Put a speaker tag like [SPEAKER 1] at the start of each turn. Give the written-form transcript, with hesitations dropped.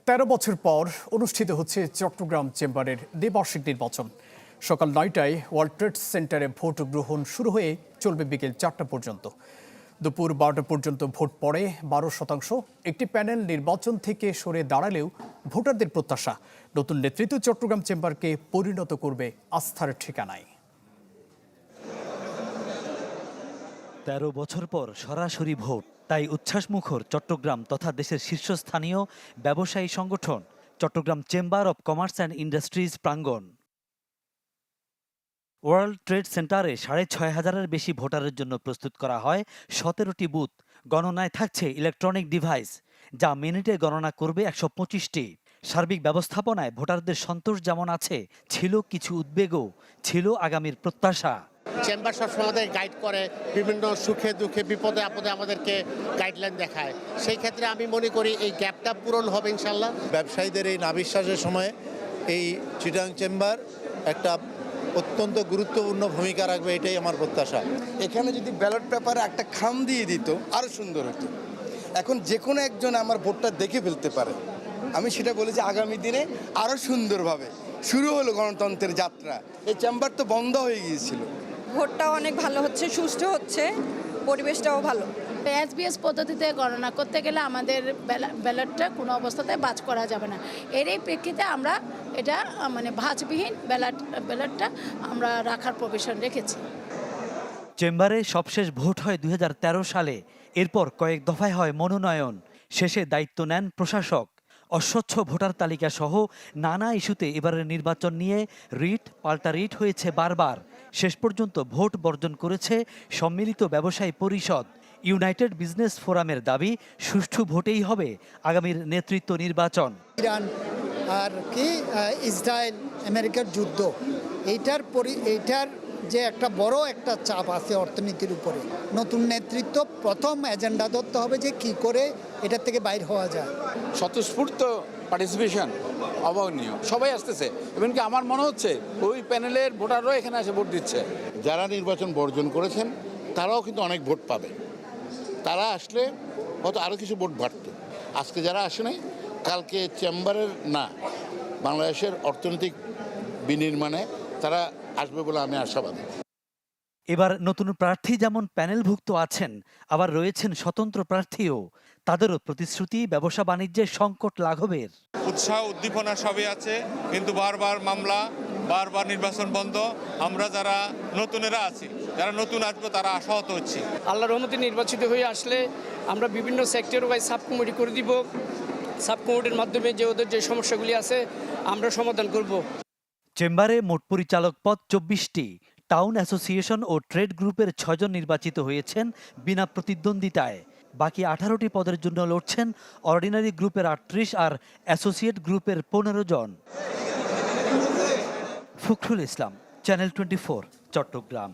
[SPEAKER 1] 13 বছর পর অনুষ্ঠিত হচ্ছে চট্টগ্রাম চেম্বারের দ্বিবার্ষিক নির্বাচন। সকাল 9টায় ওয়ার্ল্ড ট্রেড সেন্টারে ভোট গ্রহণ শুরু হয়ে চলবে বিকেল 4টা পর্যন্ত। দুপুর 12টা পর্যন্ত ভোট পড়ে 12%। একটি প্যানেল নির্বাচন থেকে সরে দাঁড়ালেও ভোটারদের প্রত্যাশা, নতুন নেতৃত্ব চট্টগ্রাম চেম্বারকে পরিণত করবে আস্থার ঠিকানায়।
[SPEAKER 2] 13 বছর পর সরাসরি ভোট, তাই উচ্ছ্বাসমুখর চট্টগ্রাম তথা দেশের শীর্ষস্থানীয় ব্যবসায়ী সংগঠন Chattogram chamber of commerce and industries প্রাঙ্গণ। ওয়ার্ল্ড ট্রেড সেন্টারে 6,500-এর বেশি ভোটারের জন্য প্রস্তুত করা হয় 17টি বুথ। গণনায় থাকছে ইলেকট্রনিক ডিভাইস, যা মিনিটে গণনা করবে 125টি। সার্বিক ব্যবস্থাপনায় ভোটারদের সন্তোষ যেমন আছে, ছিল কিছু উদ্বেগও, ছিল আগামীর প্রত্যাশা।
[SPEAKER 3] চেম্বার সবসময় আমাদের গাইড করে, বিভিন্ন সুখে দুঃখে বিপদে আপদে আমাদেরকে গাইডলাইন দেখায়। সেই ক্ষেত্রে আমি মনে করি এই গ্যাপটা পূরণ হবে ইনশাল্লাহ।
[SPEAKER 4] ব্যবসায়ীদের এই নাবিশ্বাসের সময়ে এই চিটাং চেম্বার একটা অত্যন্ত গুরুত্বপূর্ণ ভূমিকা রাখবে, এটাই আমার প্রত্যাশা।
[SPEAKER 5] এখানে যদি ব্যালট পেপারে একটা খাম দিয়ে দিত আরও সুন্দর হতো। এখন যে কোনো একজন আমার ভোটটা দেখে ফেলতে পারে। আমি সেটা বলি যে আগামী দিনে আরও সুন্দরভাবে শুরু হলো গণতন্ত্রের যাত্রা। এই চেম্বার তো বন্ধ হয়ে গিয়েছিল।
[SPEAKER 6] ভোটটাও অনেক ভালো হচ্ছে, সুষ্ঠু হচ্ছে, পরিবেশটাও ভালো।
[SPEAKER 7] এসবিএস পদ্ধতিতে গণনা করতে গেলে আমাদের ব্যালটটা কোনো অবস্থাতে বাজ করা যাবে না। এরই প্রেক্ষিতে আমরা এটা ভাঁজবিহীন ব্যালটটা আমরা রাখার প্রভিশন রেখেছি।
[SPEAKER 2] চেম্বারে সবশেষ ভোট হয় 2013 সালে। এরপর কয়েক দফায় হয় মনোনয়ন। শেষে দায়িত্ব নেন প্রশাসক। অস্বচ্ছ ভোটার তালিকা সহ নানা ইস্যুতে এবারের নির্বাচন নিয়ে রিট পাল্টা রিট হয়েছে বারবার। শেষ পর্যন্ত ভোট বর্জন করেছে সম্মিলিত ব্যবসায়ী পরিষদ। ইউনাইটেড বিজনেস ফোরামের দাবি, সুষ্ঠু ভোটেই হবে আগামীর নেতৃত্ব নির্বাচন।
[SPEAKER 8] ইরান আর ইসরায়েল আমেরিকার যুদ্ধ, এইটার যে একটা বড় একটা চাপ আছে অর্থনীতির উপরে। নতুন নেতৃত্ব প্রথম এজেন্ডা ধরতে হবে যে কি করে এটার থেকে বাইর হওয়া যায়।
[SPEAKER 9] স্বতঃস্ফূর্ত পার্টিসিপেশন অভাবনীয়, সবাই আসতেছে। এমনকি আমার মনে হচ্ছে ওই প্যানেলের ভোটাররাও এখানে এসে ভোট দিচ্ছে।
[SPEAKER 10] যারা নির্বাচন বর্জন করেছেন তারাও কিন্তু অনেক ভোট পাবে। তারা আসলে হয়তো আরও কিছু ভোট বাড়ত। আজকে যারা আসে নাই, কালকে চেম্বারের না, বাংলাদেশের অর্থনৈতিক বিনির্মাণে তারা আসবে বলে আমি আশাবাদী।
[SPEAKER 2] এবার নতুন প্রার্থী যেমন প্যানেলভুক্ত আছেন, আবার রয়েছেন স্বতন্ত্র প্রার্থীও। তাদেরও প্রতিশ্রুতি ব্যবসা বাণিজ্যের সংকট লাঘবের।
[SPEAKER 11] উৎসাহ উদ্দীপনা সবই আছে, কিন্তু বারবার মামলা, বারবার নির্বাচন বন্ধ। আমরা যারা নতুনেরা আছি, যারা নতুন আসবো, তারা আশাহত হচ্ছি।
[SPEAKER 12] আল্লাহর রহমতে নির্বাচিত হয়ে আসলে আমরা বিভিন্ন সেক্টর ওয়াইজ সাব কমিটি করে দিব। সাব কমিটির মাধ্যমে যে ওদের যে সমস্যাগুলি আছে আমরা সমাধান করব।
[SPEAKER 2] চেম্বারে মোট পরিচালক পদ 24টি। টাউন অ্যাসোসিয়েশন ও ট্রেড গ্রুপের 6 জন নির্বাচিত হয়েছেন বিনা প্রতিদ্বন্দ্বিতায়। বাকি 18টি পদের জন্য লড়ছেন অর্ডিনারি গ্রুপের 38 আর অ্যাসোসিয়েট গ্রুপের 15 জন। ফখরুল ইসলাম, চ্যানেল 24, চট্টগ্রাম।